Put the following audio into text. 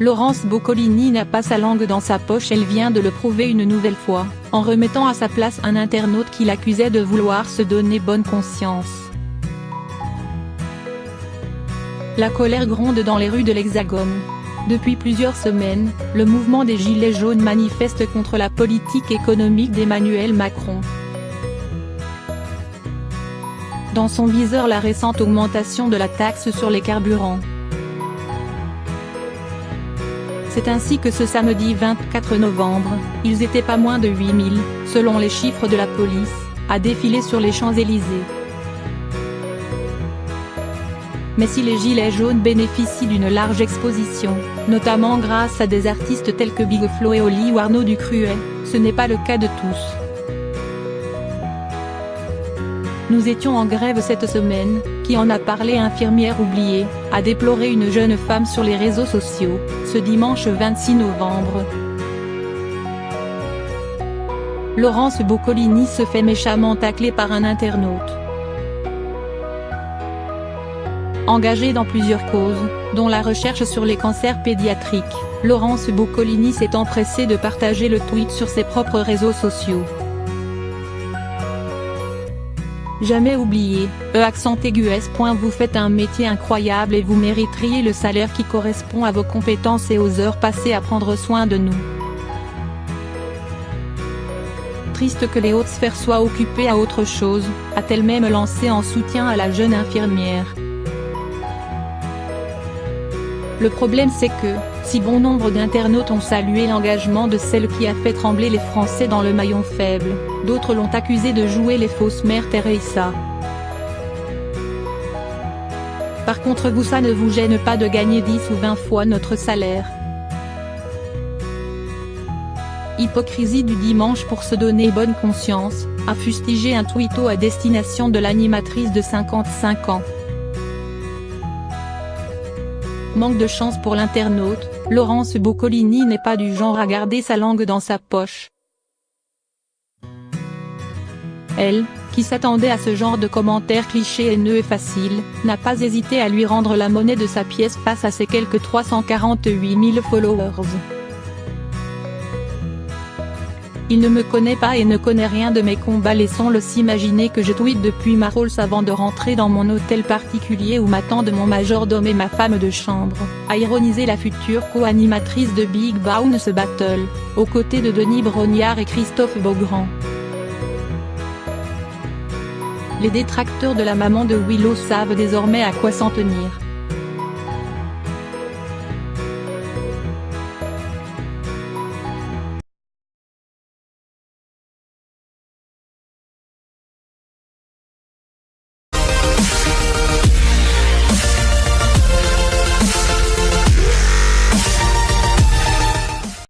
Laurence Boccolini n'a pas sa langue dans sa poche, elle vient de le prouver une nouvelle fois, en remettant à sa place un internaute qui l'accusait de vouloir se donner bonne conscience. La colère gronde dans les rues de l'Hexagone. Depuis plusieurs semaines, le mouvement des Gilets jaunes manifeste contre la politique économique d'Emmanuel Macron. Dans son viseur, la récente augmentation de la taxe sur les carburants. C'est ainsi que ce samedi 24 novembre, ils étaient pas moins de 8000, selon les chiffres de la police, à défiler sur les Champs-Élysées. Mais si les Gilets jaunes bénéficient d'une large exposition, notamment grâce à des artistes tels que Big Flo et Oli ou Arnaud Ducruet, ce n'est pas le cas de tous. Nous étions en grève cette semaine, qui en a parlé infirmière oubliée, a déploré une jeune femme sur les réseaux sociaux, ce dimanche 26 novembre. Laurence Boccolini se fait méchamment tacler par un internaute. Engagée dans plusieurs causes, dont la recherche sur les cancers pédiatriques, Laurence Boccolini s'est empressée de partager le tweet sur ses propres réseaux sociaux. Jamais oublié, vous faites un métier incroyable et vous mériteriez le salaire qui correspond à vos compétences et aux heures passées à prendre soin de nous. Triste que les hautes sphères soient occupées à autre chose, a-t-elle même lancé en soutien à la jeune infirmière. Le problème c'est que, si bon nombre d'internautes ont salué l'engagement de celle qui a fait trembler les Français dans le maillon faible, d'autres l'ont accusée de jouer les fausses mères Teresa. Par contre vous, ça ne vous gêne pas de gagner 10 ou 20 fois notre salaire. Hypocrisie du dimanche pour se donner bonne conscience, a fustigé un tweeto à destination de l'animatrice de 55 ans. Manque de chance pour l'internaute, Laurence Boccolini n'est pas du genre à garder sa langue dans sa poche. Elle, qui s'attendait à ce genre de commentaires clichés haineux et faciles, n'a pas hésité à lui rendre la monnaie de sa pièce face à ses quelques 348 000 followers. Il ne me connaît pas et ne connaît rien de mes combats, laissons-le s'imaginer que je tweete depuis ma Rolls avant de rentrer dans mon hôtel particulier où m'attendent mon majordome et ma femme de chambre, a ironisé la future co-animatrice de Big Bounce Battle, aux côtés de Denis Brognard et Christophe Beaugrand. Les détracteurs de la maman de Willow savent désormais à quoi s'en tenir.